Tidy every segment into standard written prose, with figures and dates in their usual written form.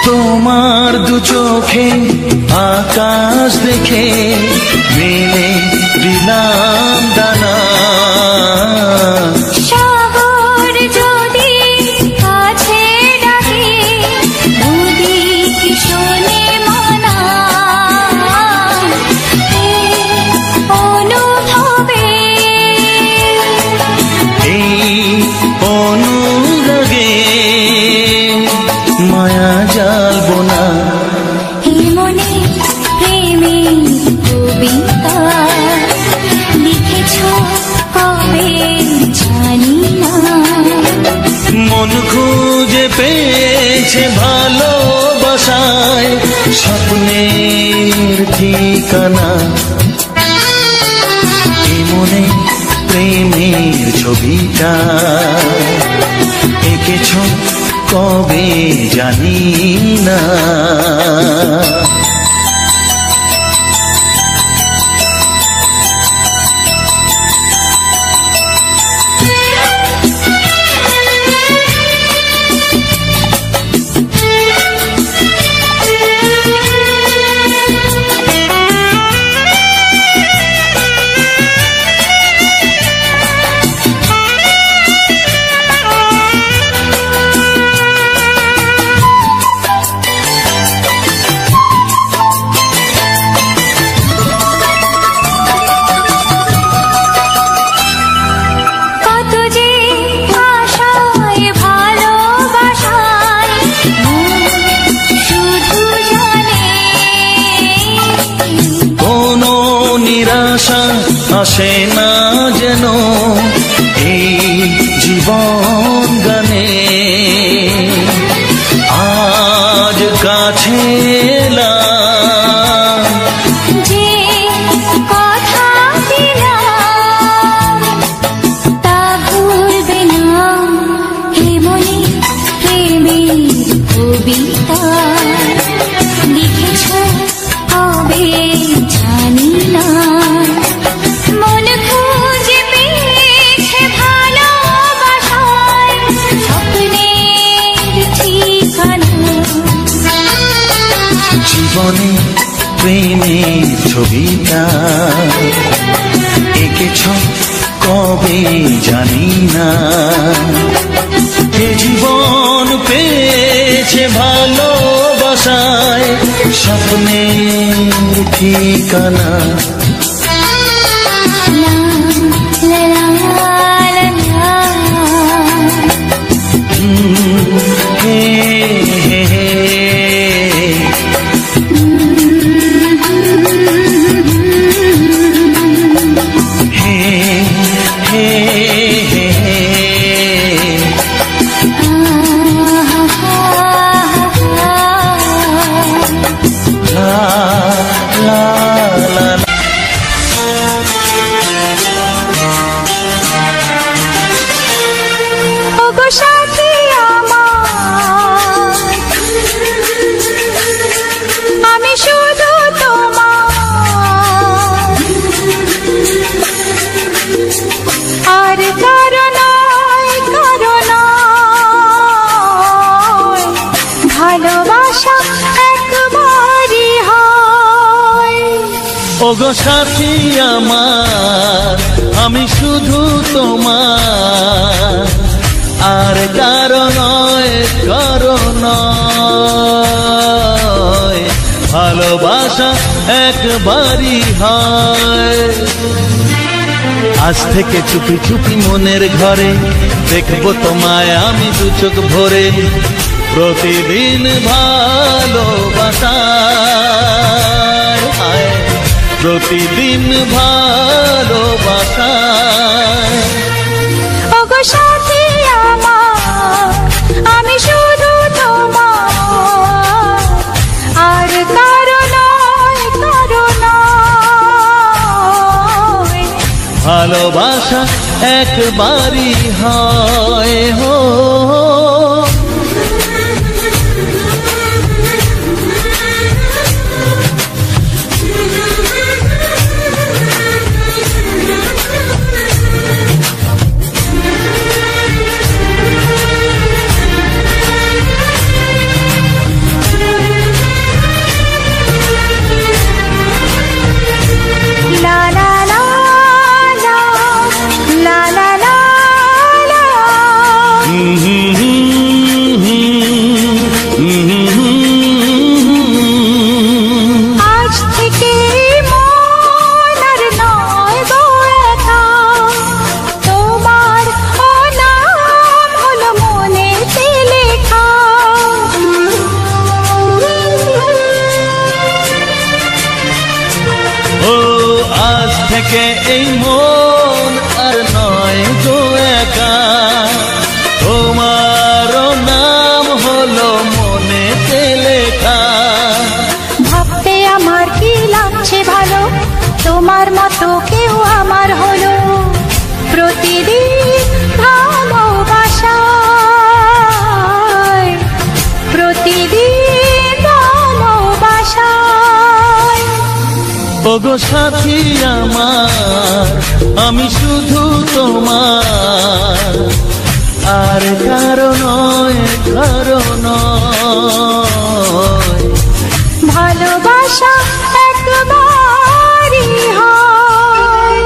তোমার দু চোখে আকাশ দেখে মেলে দিলাম দানা। সাগর যদি কাছে ডাকে নদী কি শোনে মানা। অনুভবে এই অনুরাগে মায়া জালবো না। এই মনে প্রেমের কবিতা লিখেছ কবে জানি না। মন খুঁজে পেয়েছে ভালোবাসায় স্বপ্নের ঠিকানা। এই মনে প্রেমের ছবিটা এঁকেছ কবে জানি না। আসে না যেন এই জীবন গানে। আজ কাছে এলাম যে কথা দিলাম তা ভুলবে না। হে মনে প্রেমের কবিতা লিখেছ কবে জানি না। জীবনে প্রেমের ছবিটা এঁকেছ কবে জানি না। এ জীবন পেয়েছে ভালোবাসায় স্বপ্নের ঠিকানা। ওগো সাথী আমার আমি শুধু তোমার, আর কারো নয় ভালোবাসা একবারই হয়। আজ থেকে চুপি চুপি মনের ঘরে দেখবো তোমায় আমি দু চোখ ভরে, প্রতিদিন ভালোবাসায়, প্রতিদিন ভালোবাসায়। ওগো সাথী আমার, আমি শুধু তোমার, আর কারো নয়, কারো নয়। ভালোবাসা একবারই হয় হো, এই মন আর নয় গো একা, তোমারও নাম হলো মনেতে লেখা। ভাবতে আমার কি লাগছে ভালো, তোমার মতো কেউ আমার হলো, প্রতিদিন ভালোবাসায়, প্রতিদিন ভালোবাসায়। ওগো সাথী আমার, আমি শুধু তোমার, আর কারো নয়, কারো নয়। ভালোবাসা একবারই হয়।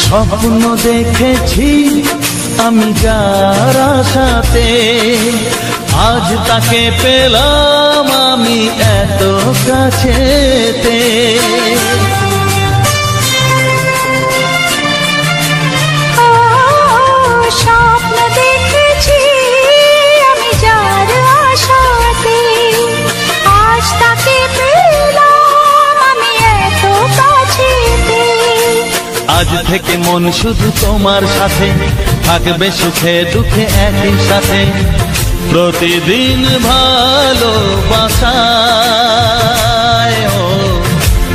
স্বপ্ন দেখেছি আমি যার আশাতে, আজ তাকে পেলাম আমি এত কাছেতে। স্বপ্ন দেখেছি আমি যার আশাতে, আজ তাকে পেলাম আমি এত কাছেতে। আজ থেকে মন শুধু তোমার সাথে, থাকবে সুখে দুঃখে একই সাথে, প্রতিদিন ভালোবাসায়,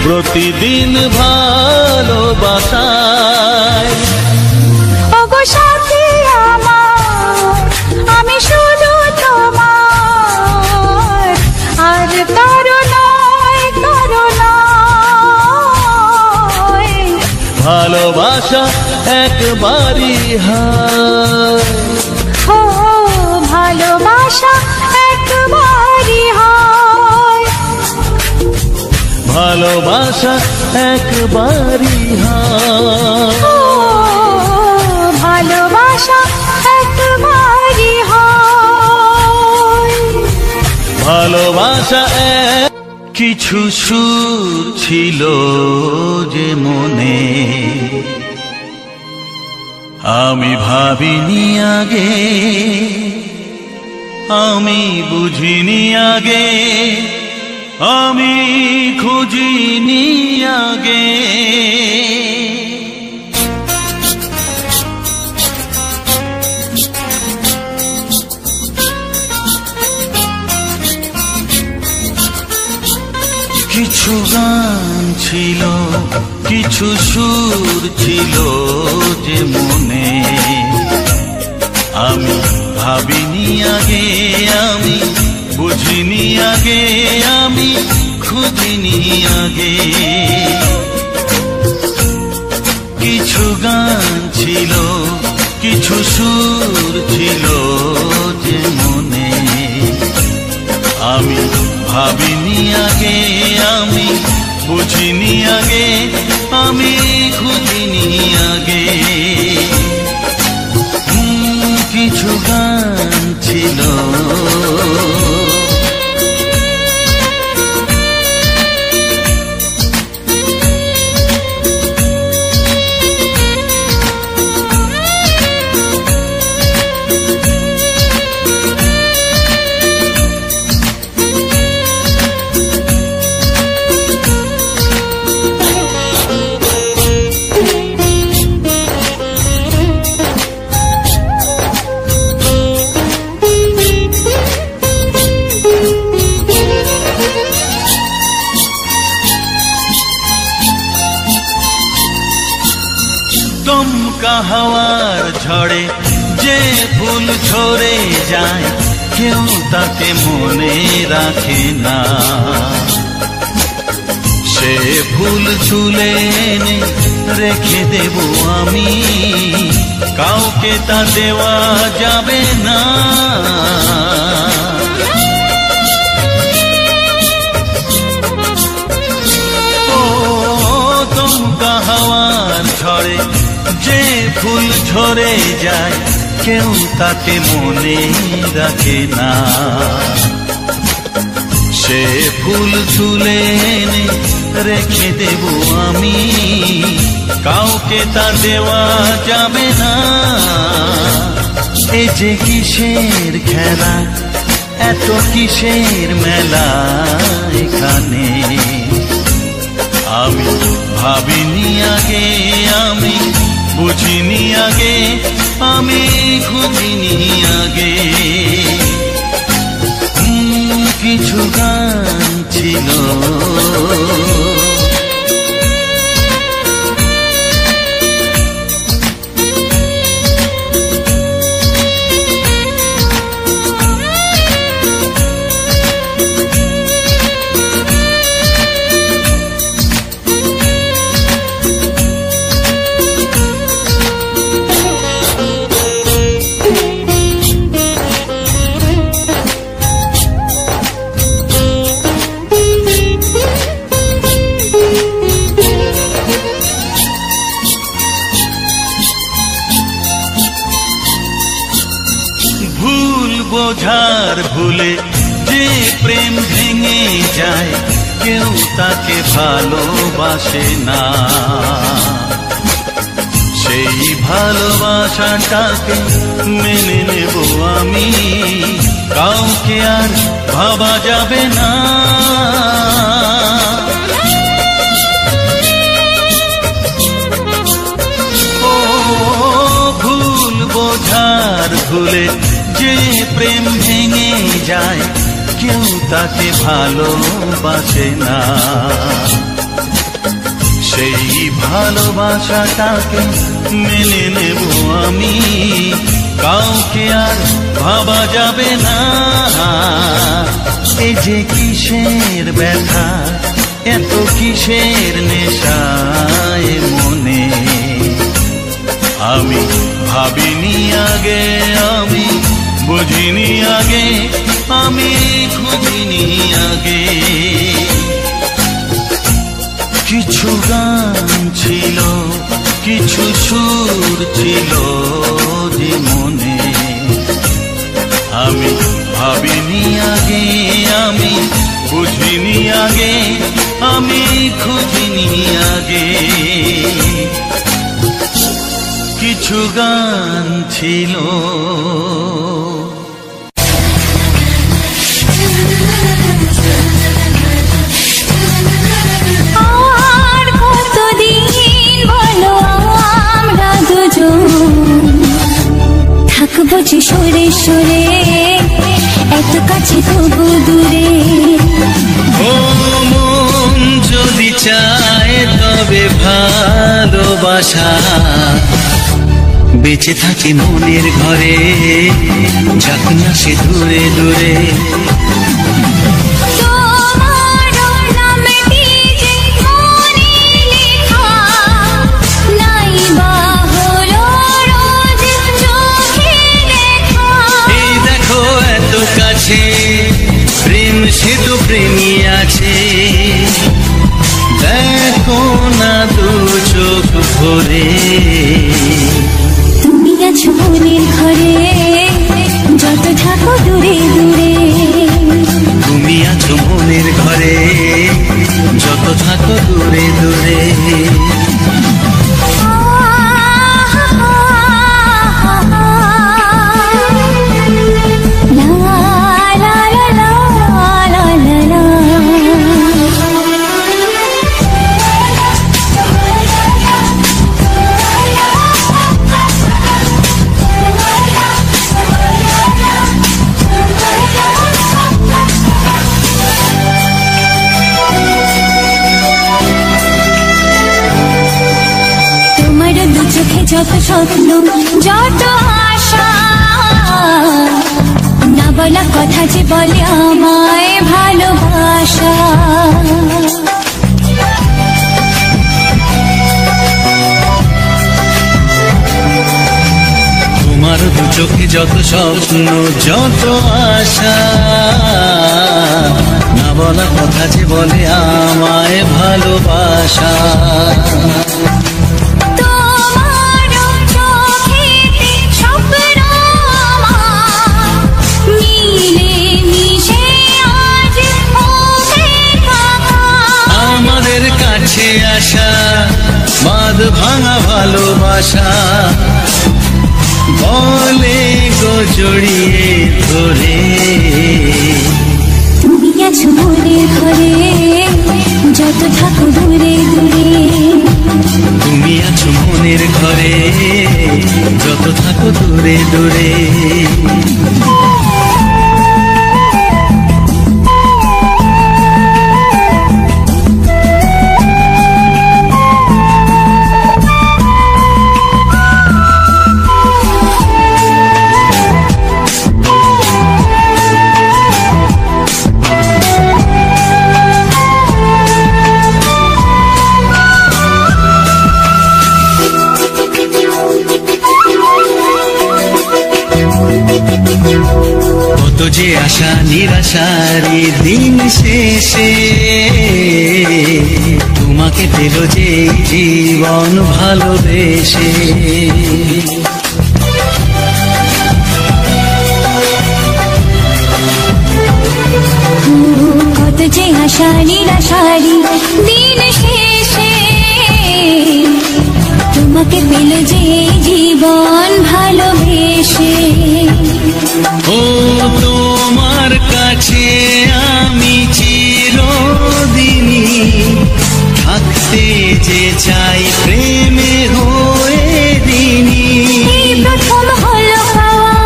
প্রতিদিন ভালোবাসায়। ওগো সাথী আমার, আমি শুধু তোমার, আর কারো নয়, কারো নয়। ভালোবাসা একবারই হয়, ও ভালোবাসা একবারই হয়। ভালোবাসা একবারই হয়, ও ভালোবাসা একবারই হয়। ভালোবাসা এক। কিছু সুর ছিল যে মনে, আমি ভাবিনি আগে, আমি বুঝিনি আগে, আমি খুঁজিনি আগে। কিছু গান ছিল, কিছু সুর ছিল যে মনে, আমি ভাবিনি আগে, আমি বুঝিনি আগে, আমি খুঁজিনি আগে। কিছু গান ছিল ছিল, কিছু সুর ছিল যে মনে। আমি ভাবিনি আগে, আমি বুঝিনি আগে, আমি খুঁজিনি আগে। কিছু গান ছিল, দমকা হাওয়ার ঝড়ে যে ফুল ঝরে যায়, কেউ তাকে মনে রাখে না। সে ফুল তুলে এনে রেখে দেব আমি, কাউকে তা দেওয়া যাবে না। ও দমকা হাওয়ার ঝড়ে যে ফুল ঝরে যায়, কেউ তাকে মনে রাখে না। সে ফুল তুলে এনে রেখে দেব আমি, কাউকে তা দেওয়া যাবে না। এ যে কিসের খেলা, এত কিসের মেলা এখানে। আমি ভাবিনি আগে, আমি বুঝিনি আগে, আমি খুঁজিনি আগে। কিছু গান ছিল, বোঝার ভুলে যে প্রেম ভেঙে যায়, কেউ তাকে ভালোবাসে না। সেই ভালোবাসাটাকে মেনে নেব আমি, কাউকে আর ভাবা যাবে না। ও ভুল বোঝার ভুলে যে প্রেম ভেঙে যায়, কেউ তাকে ভালোবাসে না। সেই ভালোবাসাটাকে মেনে নেব আমি, কাউকে আর ভাবা যাবে না। এই যে কিসের ব্যথা, এত কিসের নেশায় মনে। আমি ভাবিনি আগে, আমি বুঝিনি আগে, আমি খুঁজিনি আগে। কিছু গান ছিল, কিছু সুর ছিল যে মনে। আমি ভাবিনি আগে, আমি বুঝিনি আগে, আমি খুঁজিনি আগে। কিছু গান ছিল, আর কতদিন বলো আমরা দুজন থাকবো যে সরে সরে, এত কাছে তবু দূরে। ও মন যদি চায় তবে ভালোবাসা, বেঁচে থাকে মনের ঘরে, যাক না সে দূরে দূরে। নাই বা হলো করে। তুমি আছো মনের ঘরে, যত থাকো দূরে দূরে। তুমি আছো মনের ঘরে, যত থাকো দূরে দূরে। চোখে যত স্বপ্ন, যত আশা, না বলা কথা যে বলে আমায় ভালোবাসা। তোমার দু চোখে যত স্বপ্ন, যত আশা, না বলা কথা যে বলে আমায় ভালোবাসা। আশা বাঁধ ভাঙা ভালোবাসা, বলে গো জড়িয়ে ধরে। তুমি আছো মনের ঘরে, যত থাকো দূরে দূরে। তুমি আছো মনের ঘরে, যত থাকো দূরে দূরে। কত যে আশা নিরাশারি দিন শেষে, তোমাকে পেল যে জীবন ভালোবেসে। কত যে আশা নিরাশারি দিন শেষে, তোমাকে পেল যে জীবন ভালোবেসে। ও তোমার কাছে আমি চিরদিনই থাকতে যে চাই প্রেমে হয়ে দিনই। প্রথম হলো পাওয়া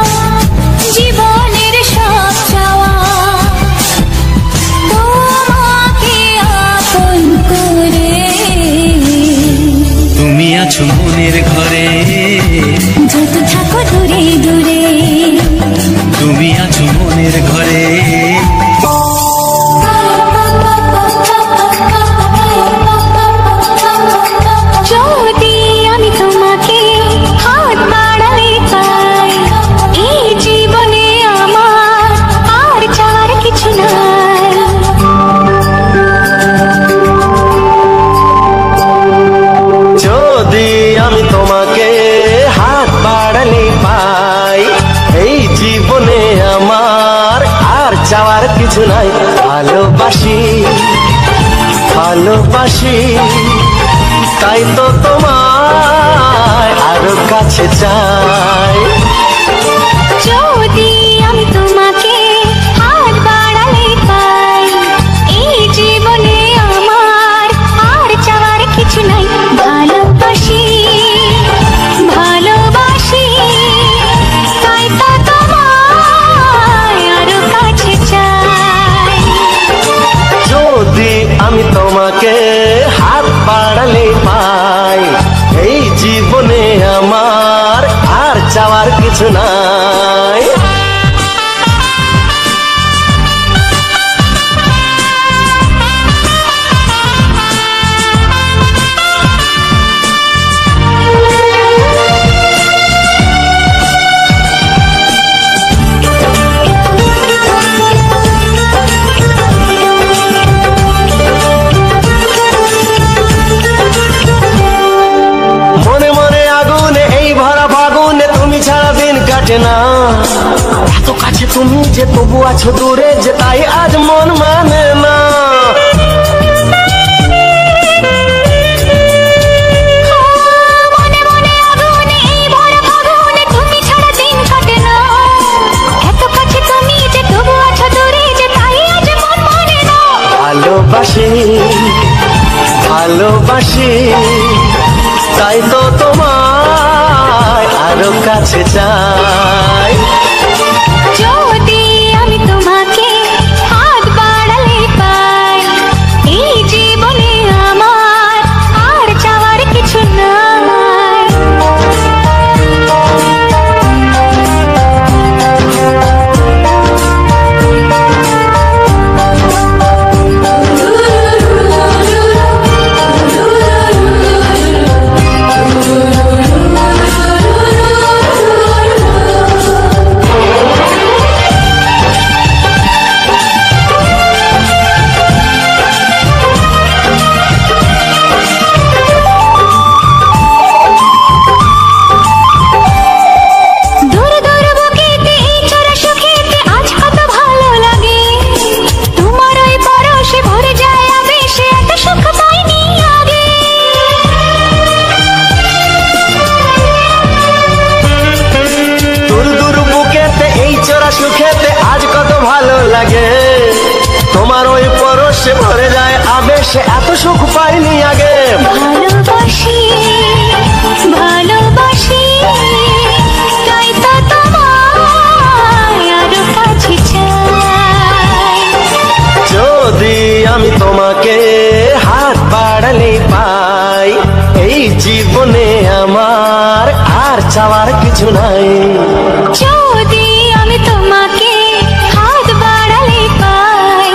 জীবনের সব চাওয়া, তোমাকে আপন করে। তুমি আছো মনের ঘরে, যত থাকো দূরে দূরে। তুমি আছো মনের ঘরে। যদি আমি তোমাকে হাত বাড়ালে পাই, এই জীবনে আমার আর চাওয়ার কিছু নাই। যদি আমি তোমাকে হাত বাড়ালে পাই, এই জীবনে আমার আর চাওয়ার কিছু নাই। ভালোবাসি ভালোবাসি, তাই তো তোমায় আরো কাছে চাই। যদি আমি তোমাকে হাত বাড়ালে পাই, এই জীবনে আমার আর চাওয়ার কিছু নাই। ভালোবাসি ভালোবাসি, তাই তো তোমায় আরো কাছে চাই। যদি আমি তোমাকে হাত বাড়ালে পাই, এই জীবনে আমার আর চাওয়ার কিছু নাই। কাটে না। এত কাছে তুমি যে তবু আছো দূরে, যে তাই আজ মন মানে না। ভালোবাসি ভালোবাসি তাই তো তোমায় আরো কাছে চাই। যদি আমি তোমাকে হাত বাড়ালে পাই, এই জীবনে আমার আর চাওয়ার কিছু নাই। সুখেতে আজ কত ভালো লাগে, তোমার ওই পরশে ভরে যায় আবেশে, এত সুখ পাইনি আগে। ভালোবাসি ভালোবাসি তাই তো তোমায় আরো কাছে চাই। যদি আমি তোমাকে হাত বাড়ালে পাই, এই জীবনে আমার আর চাওয়ার কিছু নাই। যদি আমি তোমাকে হাত বাড়ালে পাই,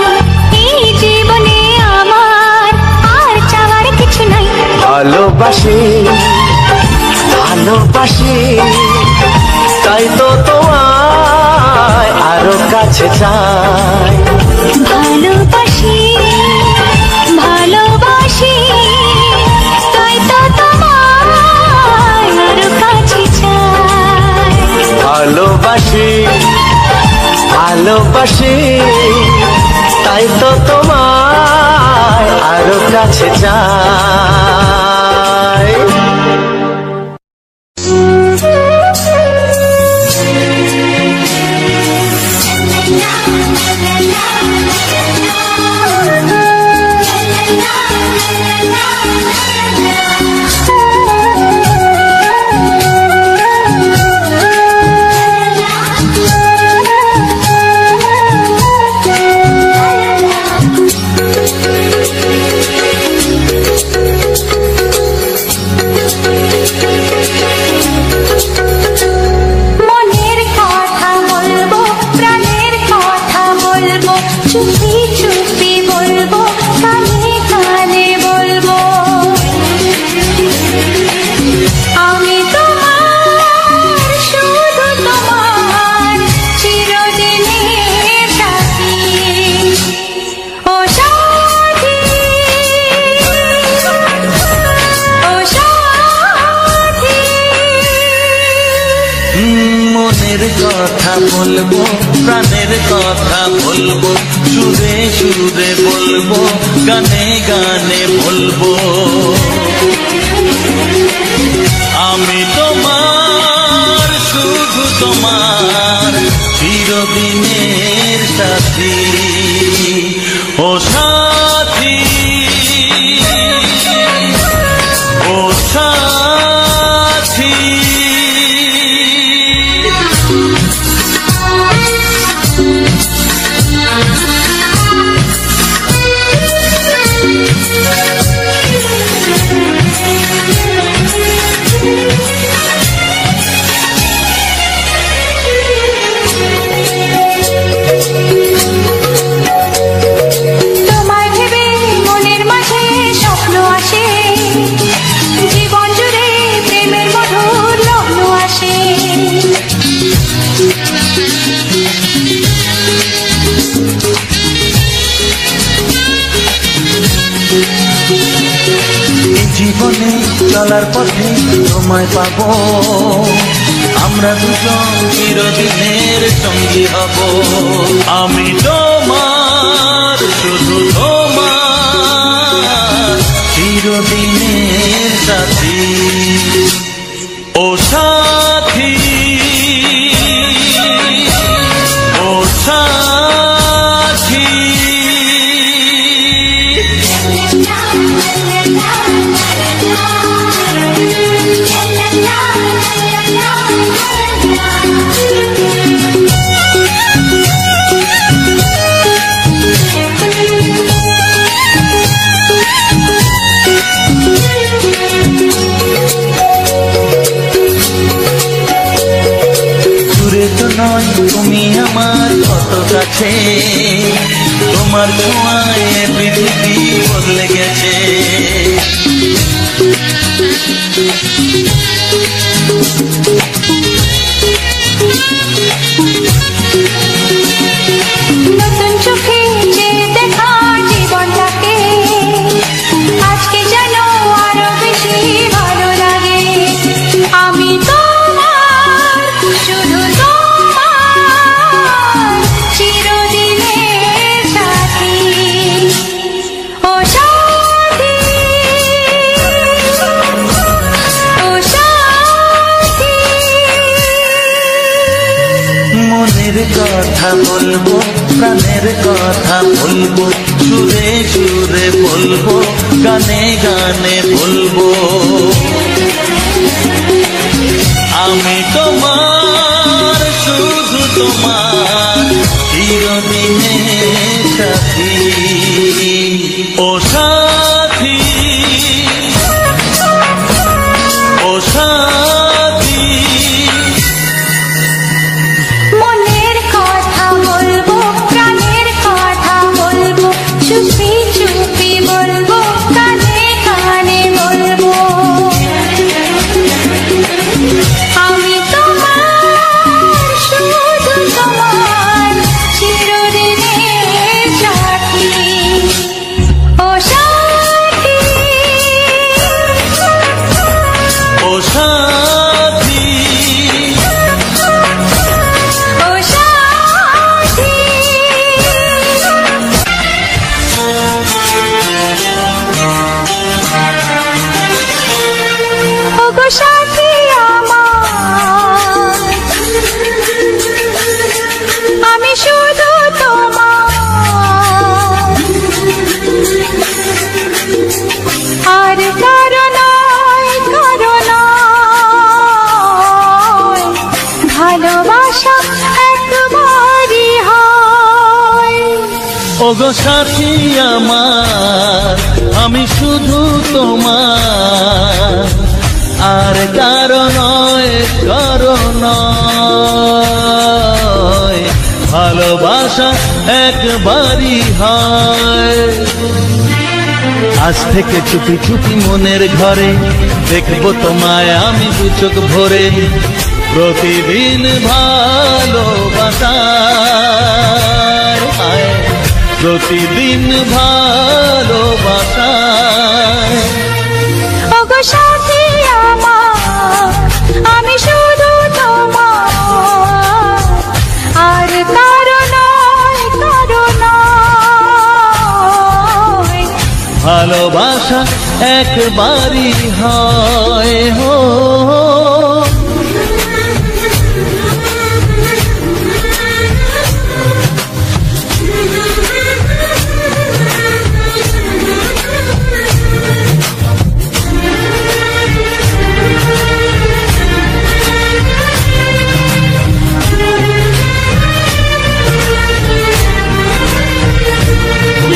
এই জীবনে আমার আর চাওয়ার কিছু নাই। ভালোবাসি ভালোবাসি তাই তো তোমায় আরো কাছে চাই। ভালোবাসি ভালোবাসি তাই তো তোমায় আরো কাছে চাই। ভালোবাসি ভালোবাসি তাই তো তোমায় আরো কাছে চাই। চুপি চুপি বলবো, কানে কানে বলবো, আমি তোমার শুধু তোমার চিরদিনের সাথী। ও সাথী ও সাথী, মনের কথা বলবো, প্রাণের কথা বলবো, সুরে সুরে বলবো, গানে গানে বলবো, আমি তোমার শুধু তোমার চিরদিনের সাথী। ও সাথী ও সাথী, তোমায় ভেবে মনের মাঝে স্বপ্ন আসে, জীবন জুড়ে প্রেমের মধুর লগ্ন আসে। জীবনে চলার পথে তোমায় পাবো, আমরা দুজন চিরদিনের সঙ্গী হব। আমি তোমার, শুধু তোমার চিরদিনের সাথী। ও সাথী, ও সাথী, তুমি আমার কত কাছে, তোমার ছোঁয়ায় পৃথিবী বদলে গেছে। নতুন চোখে যে দেখা জীবনটাকে আজকে যেন আরো বেশি ভালো লাগে। আমি তোমার, শুধু তোমার চিরদিনের সাথী। ও সাথী, ও সাথী, মনের কথা বলবো, প্রাণের কথা বলবো, সুরে সুরে বলবো, গানে গানে বলবো। আমি তোমার, শুধু তোমার চিরদিনের সাথী। ও সাথী, ও সাথী, মনের কথা বলবো, প্রাণের কথা বলবো, চুপি চুপি বলবো, কানে কানে বলবো। আমি তোমার, শুধু তোমার চিরদিনের সাথী। ও সাথী, ও সাথী, ও সাথী, ওগো সাথী আমার, আমি শুধু তোমার, আর কারো নয়, কারো নয়, ভালোবাসা একবারই হয়। ওগো সাথী আমার, আমি শুধু তোমার, আর কারো নয়, কারো নয়, ভালোবাসা একবারই হয়। আজ থেকে চুপি চুপি মনের ঘরে দেখবো তোমায় আমি দু চোখ ভরে। প্রতিদিন ভালোবাসায়, প্রতিদিন ভালোবাসায়। ওগো সাথী আমার, আমি শুধু তোমার, আর কারো নয়, কারো নয়, ভালোবাসা একবারই হয়। হো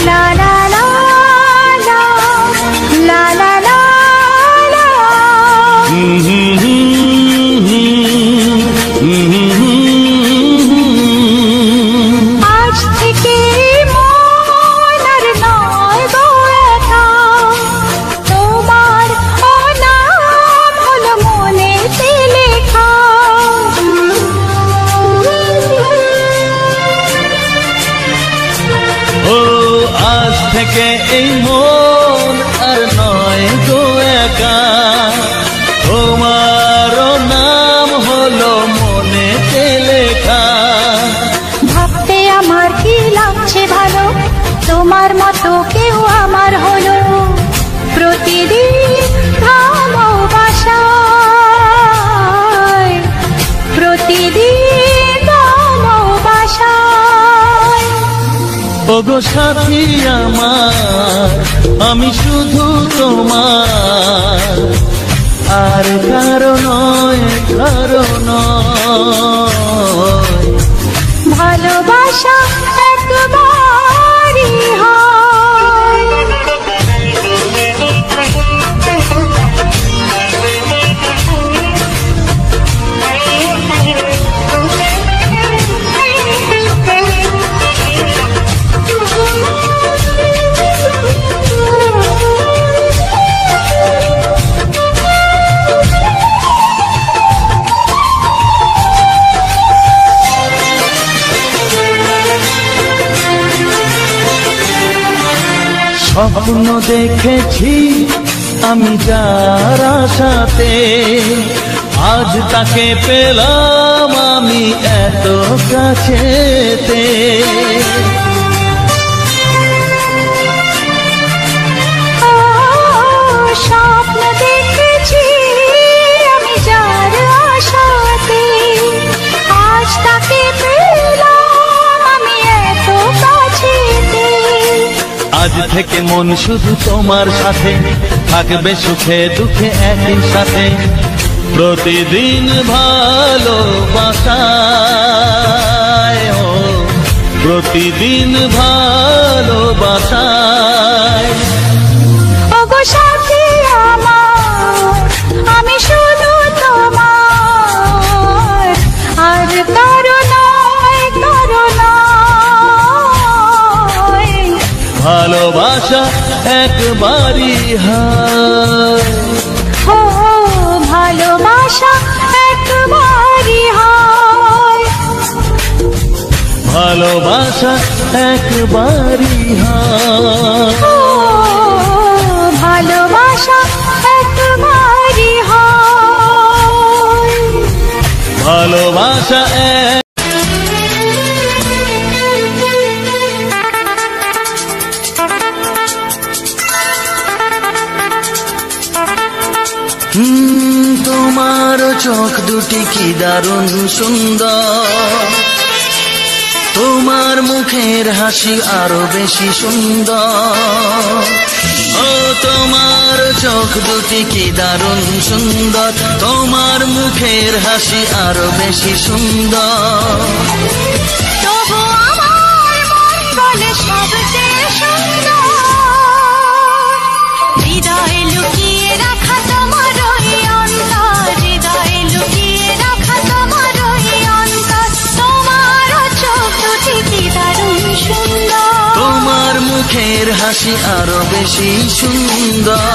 লা লা লা লা, লা লা লা লা। আজ থেকে মন আর নয় গো একা, তোমার ও নাম হলো মনেতে লেখা। ও আজ থেকে এই মন আর নয় গো একা, তোমার নাম হলো প্রতিদিন ভালোবাসায়। ওগো সাথী আমার, আমি শুধু তোমার, আর কারো নয়, কারো নয়। ভালোবাসা একবারই হয়। স্বপ্ন দেখেছি আমি যার আশাতে, আজ তাকে পেলাম আমি এত কাছেতে। স্বপ্ন দেখেছি আমি যার আশাতে, আজ তাকে পেলাম আমি এত কাছেতে। আজ থেকে মন শুধু তোমার সাথে, থাকবে সুখে দুঃখে একই সাথে, প্রতিদিন ভালোবাসায়, ও প্রতিদিন ভালোবাসায়। ওগো সাথী আমার, আমি শুধু তোমার, আর কারো নয়, কারো নয়। ভালোবাসা একবারই হয়, ও ভালোবাসা একবারই হয়। ভালোবাসা একবারই হয়, ও ভালোবাসা একবারই হয়। ভালোবাসা এক। তোমার চোখ দুটি কি দারুণ সুন্দর, তোমার মুখের হাসি আরো বেশি সুন্দর। ও তোমার চোখ দুটি কি দারুণ সুন্দর, তোমার মুখের হাসি আরো বেশি সুন্দর। তবু আমার মন বলে সবচেয়ে সুন্দর, হৃদয়ে লুকিয়ে রাখা তোমার ওই অন্তর, হৃদয়ে লুকিয়ে রাখা তোমার ওই অন্তর। তোমার চোখ দুটি কি দারুণ সুন্দর, তোমার মুখের হাসি আরো বেশি সুন্দর।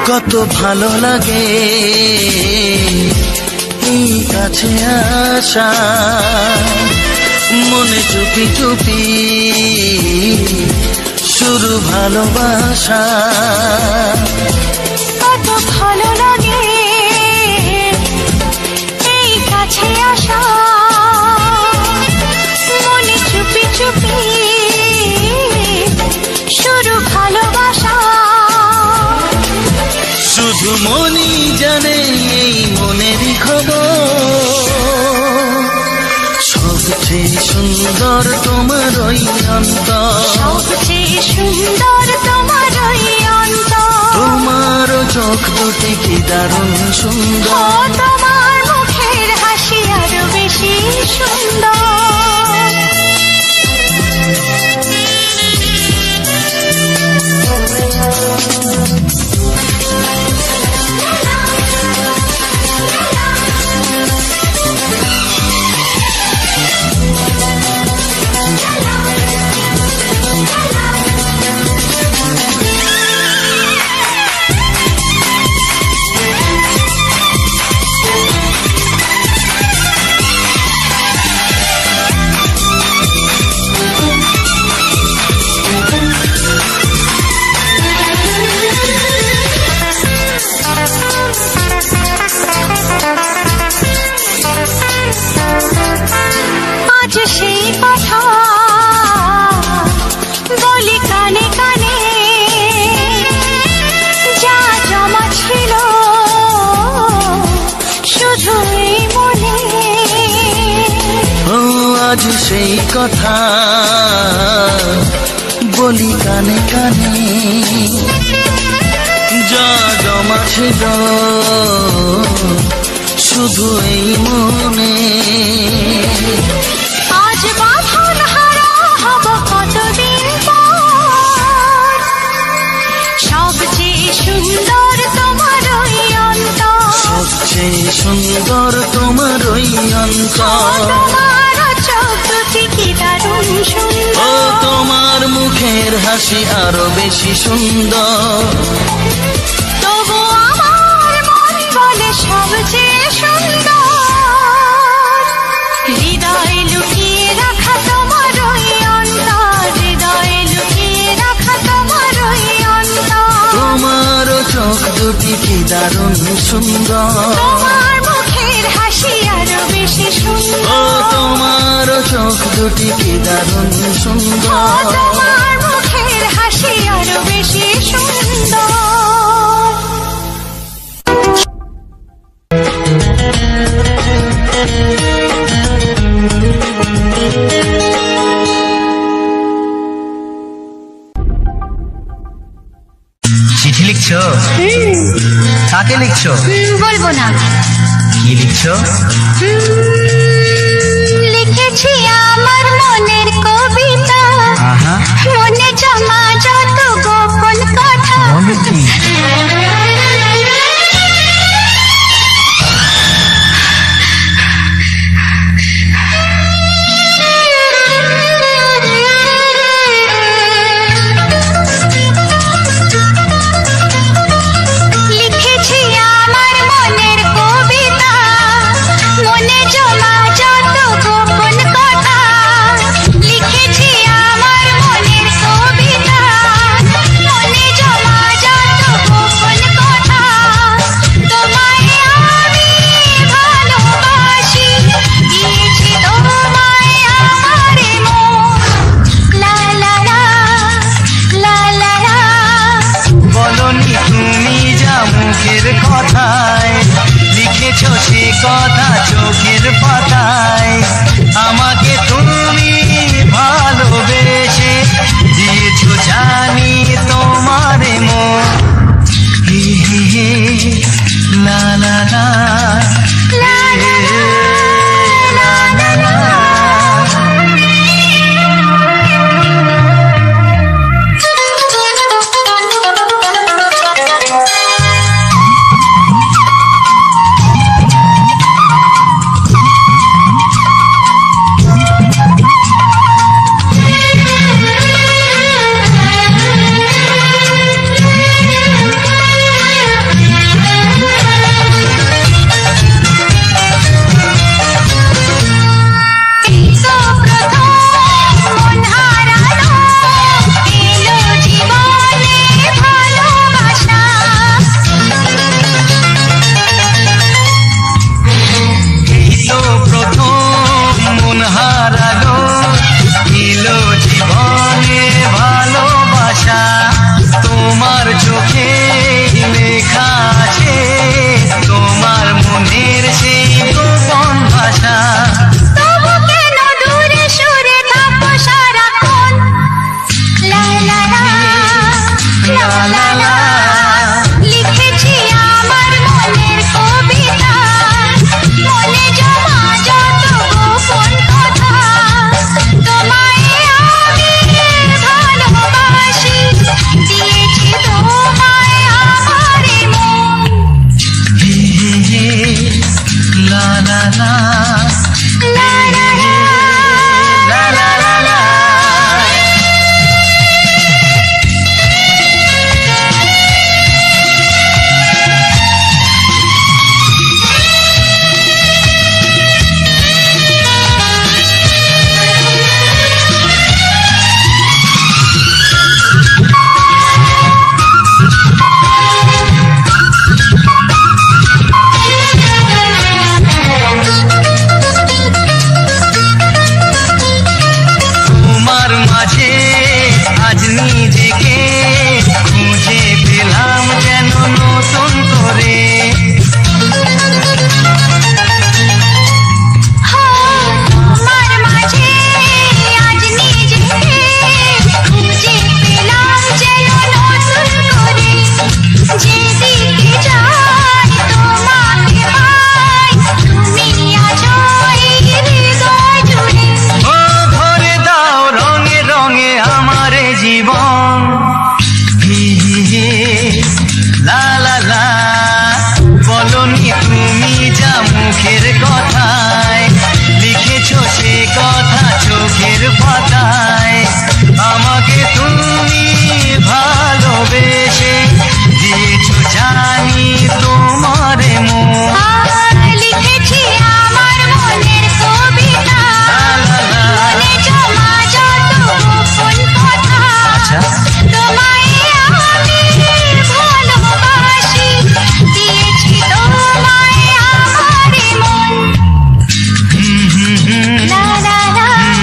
কত ভালো লাগে এই কাছে আসা, মনে চুপি চুপি শুরু ভালোবাসা। কত ভালো লাগে এই কাছে আসা, মনে চুপি চুপি শুরু ভালোবাসা। শুধু মনই জানে এই মনেরই খবর, সবচেয়ে সুন্দর তোমার ওই অন্তর, সবচেয়ে সুন্দর তোমার ওই অন্তর। তোমার চোখ দুটি কি দারুণ সুন্দর, তোমার মুখের হাসি আরো বেশি সুন্দর। সেই কথা বলি কানে কানে, যা জমা ছিল শুধু এই মনে। আজ সেই কথা বলি কানে কানে, যা জমা ছিল শুধু এই মনে। আজ বাঁধন হারা হব কতদিন পর, সবচেয়ে সুন্দর তোমার ওই অন্তর, সবচেয়ে সুন্দর তোমার ওই অন্তর। তোমার চোখ দুটি কি দারুণ সুন্দর, ও তোমার মুখের হাসি আরো বেশি সুন্দর। তবু আমার মন বলে সবচেয়ে সুন্দর, হৃদয়ে লুকিয়ে রাখা তোমার ওই অন্তর, হৃদয়ে লুকিয়ে রাখা তোমার ওই অন্তর। তোমার চোখ দুটি কি দারুণ সুন্দর, তোমার মুখের হাসি আরো বেশি সুন্দর, ও তোমার চোখ দুটি কি দারুণ সুন্দর। তোমার মুখের হাসি আরো বেশি সুন্দর। চিঠি লিখছো? কাকে লিখছো? বলবো না। কি লিখছো? লিখেছি আমার মনের কবিতা, আহা, মনে জমা যত গোপন কথা। বলো কি? লিখেছি আমার মনের কবিতা, মনে জমা পাতায় আমাকে তুমি ভালোবেসে দিয়েছো জানি তোমারে মন। লিখেছি আমার মনের কবিতা, মনে জমা যত গোপন কথা, তোমায় আমি ভালোবাসি, দিয়েছি তোমায় আমার মন। লা লা লা লা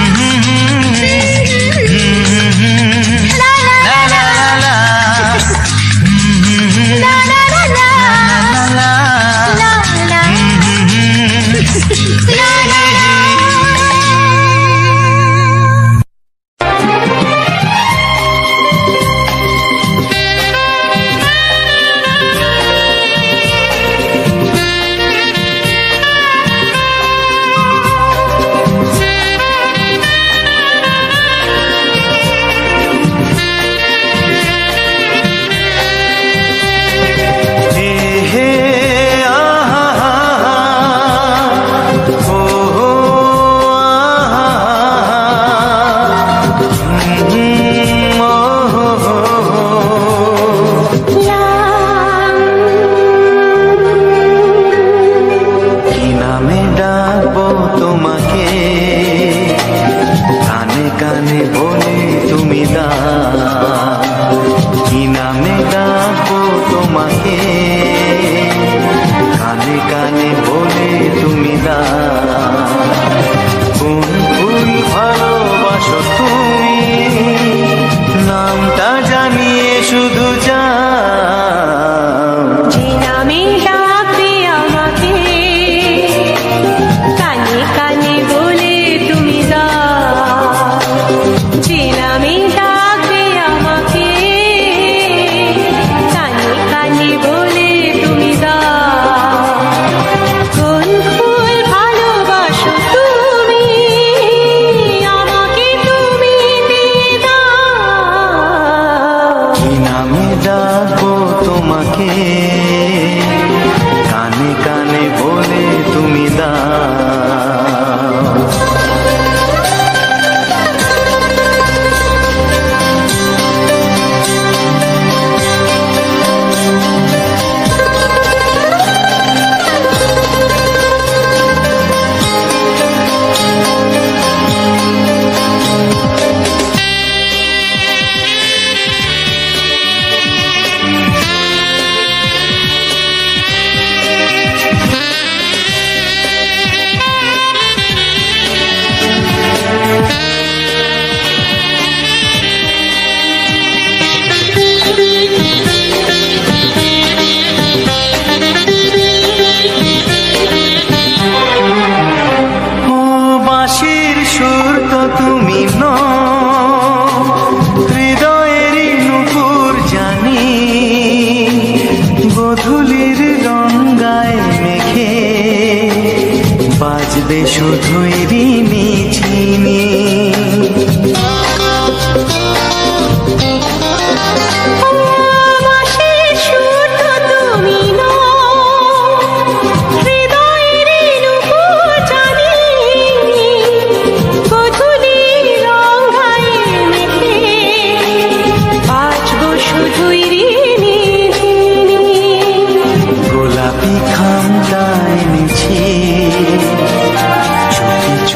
লা লা গোলাপি খামটা এনেছি, চুপি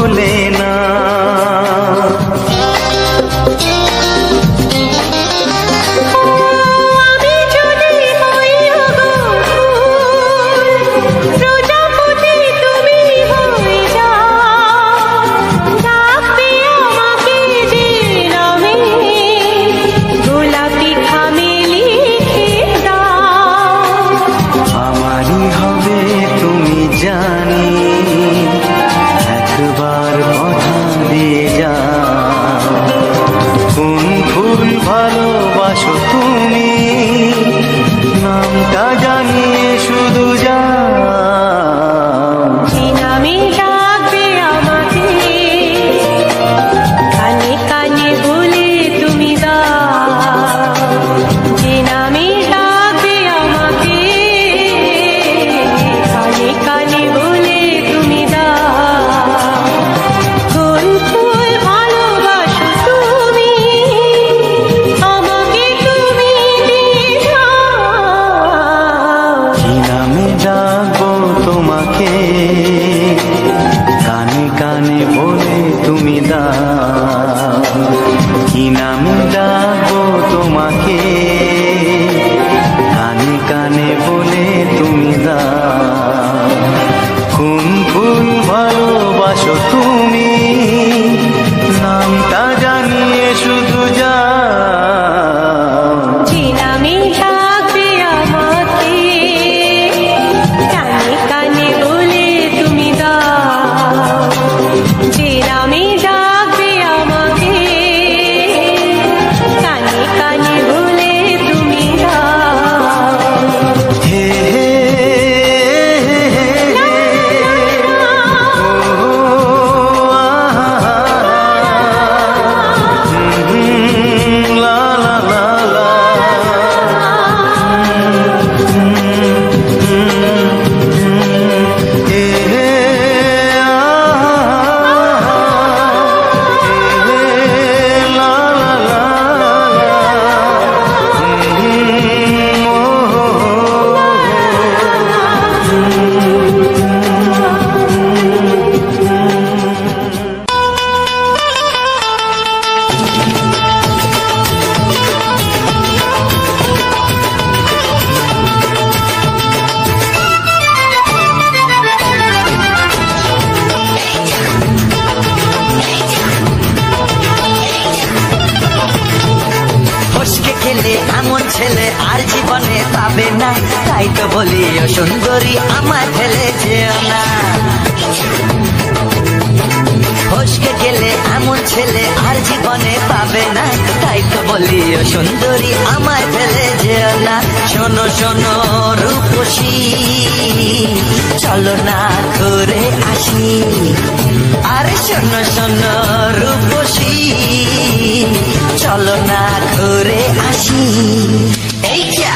ভুলে না। ছেলে আর জীবনে পাবে না, তাই তো বলি ও সুন্দরী আমায় ফেলে যেও না। ফসকে গেলে এমন ছেলে আর জীবনে পাবে না, তাই তো বলি ও সুন্দরী আমায় ফেলে যেও না। শোনো শোনো রূপসী, চলো না ঘুরে আসি। আরে শোনো শোনো রূপসী, চলো না ঘুরে আসি। এই যা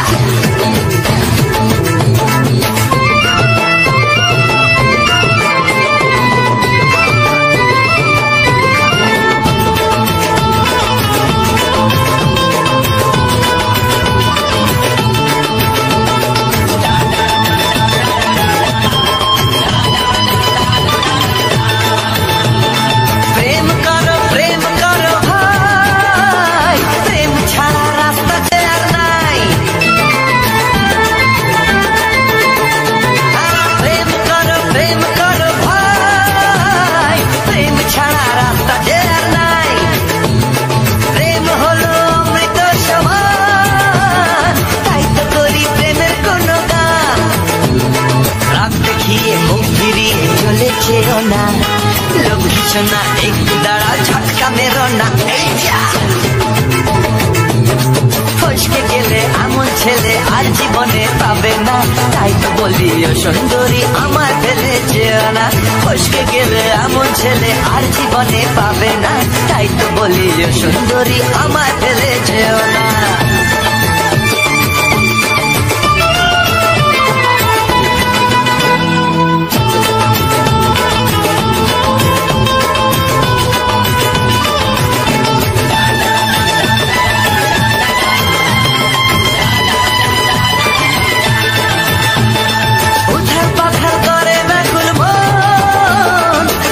না লোক কিছু না, একটু দাঁড়া ঝটকা মেরো না। ফসকে গেলে এমন ছেলে আর জীবনে পাবে না, তাই তো বলি ও সুন্দরী আমার ফেলে যেও না। ফসকে গেলে এমন ছেলে আর জীবনে পাবে না, তাই তো বলি ও সুন্দরী আমার ফেলে যেও না।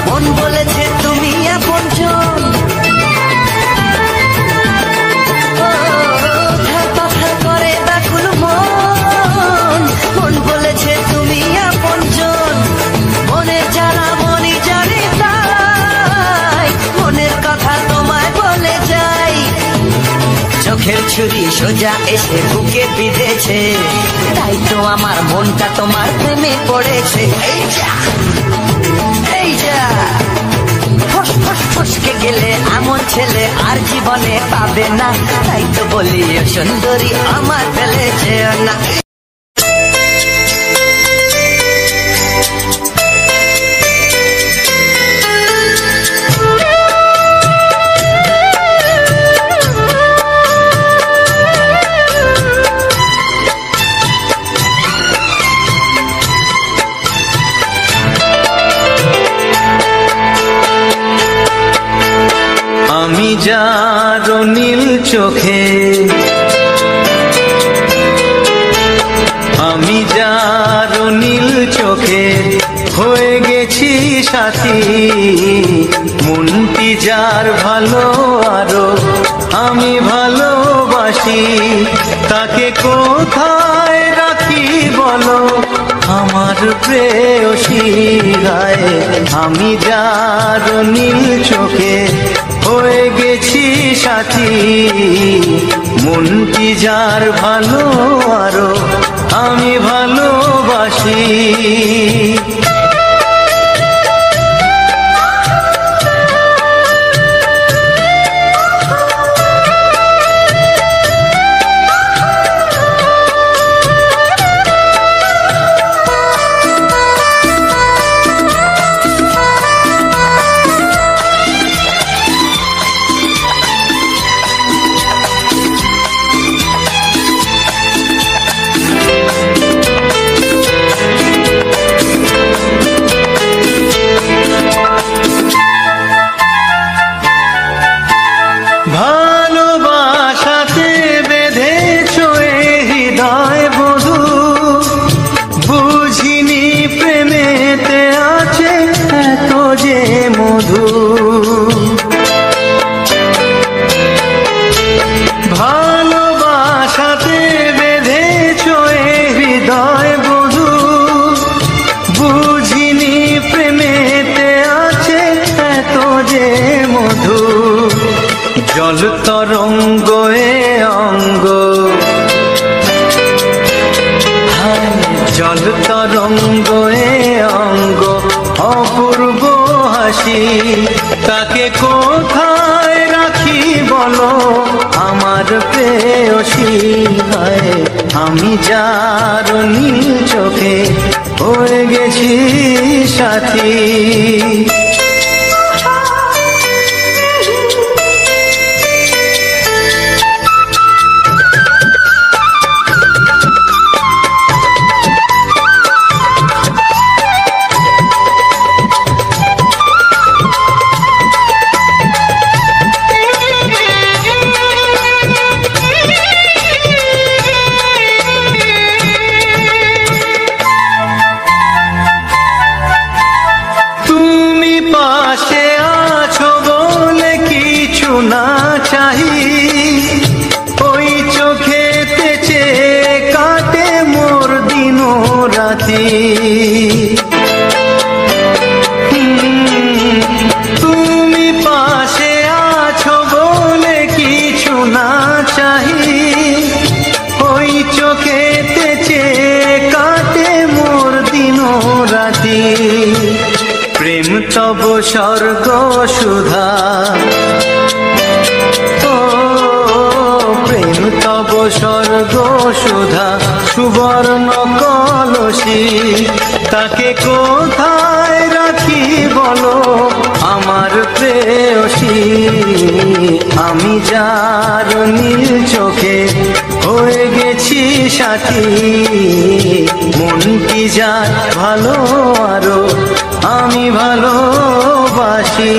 মন বলেছে চোখের ছুরি সোজা এসে বুকে বিঁধেছে, তাই তো আমার মনটা তোমার প্রেমে পড়েছে। এই যা এই যা, ফস ফস ফসকে গেলে এমন ছেলে আর জীবনে পাবে না, তাই তো বলি ও সুন্দরী আমার ফেলেছে না। আমি যার নীল চোখে, আমি যার নীল চোখে হয়ে গেছি সাথী, মনটি যার ভালো আরো আমি ভালোবাসি, তাকে কোথায় রাখি বলো আমার প্রেয়সী গায়ে। আমি যার নীল চোখে হয়ে গেছি সাথী, মনটি যার ভালো আরো আমি ভালোবাসি। ভালোবাসাতে বেঁধেছ হৃদয় বধূ, বুঝিনি প্রেমেতে আছে এত যে মধু। ভালোবাসাতে বেঁধেছ হৃদয় বধূ, বুঝিনি প্রেমেতে আছে এত যে মধু। জল তরঙ্গ এ অঙ্গ, জল তরঙ্গ এ অঙ্গ অপূর্ব হাসি, তাকে কোথায় রাখি বলো আমার প্রেয়সী গায়ে। আমি যার নীল চোখে হয়ে গেছি সাথী। পাশে আছো বলে কিছু না চাহি, ওই চোখেতে চেয়ে কাটে মোর দিন রাতি। তুমি পাশে আছো বলে কিছু না চাহি, ওই চোখেতে চেয়ে কাটে মোর দিন রাতি। প্রেম তব স্বর্গ সুধা, ও প্রেম তব স্বর্গ সুধা সুবর্ণ কলসী, তাকে কোথায় রাখি বলো আমার প্রেয়সী। আমি যার নীল চোখে হয়ে গেছি সাথী, মনটি যার ভালো আরো আমি ভালোবাসি।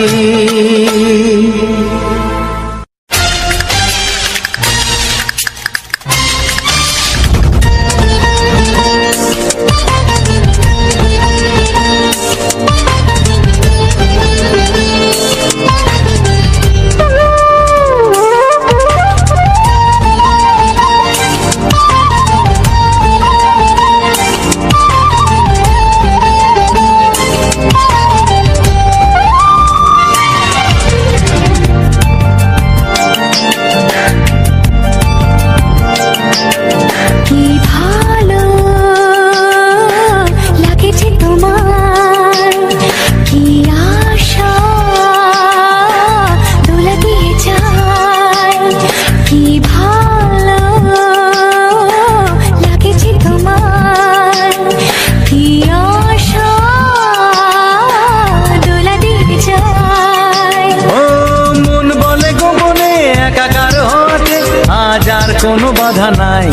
কোনো বাধা নাই।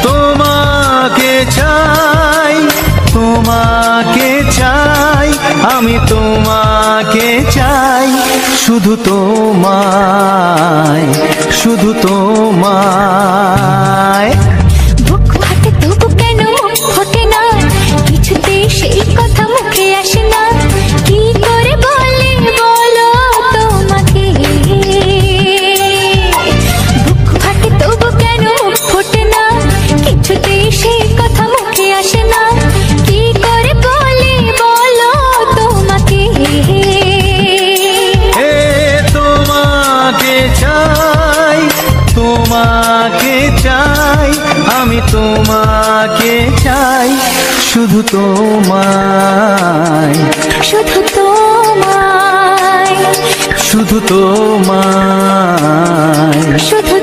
তোমাকে চাই, তোমাকে চাই, আমি তোমাকে চাই, শুধু তোমায়, শুধু তোমায়। বুক ফাটে তবু কেন মুখ ফোটে না, কিছুতে সেই কথা মুখে আসে না, কি করে বলে বলো তোমাকে। বুক ফাটে তবু কেন মুখ ফোটে না, কিছুতে সেই কথা মুখে আসে না, কি করে বলে বলো তোমাকে। এ তোমাকে চাই, তোমাকে চাই, আমি তোমাকে চাই, শুধু তোমায়, শুধু তোমায়, শুধু তোমায়। শুধু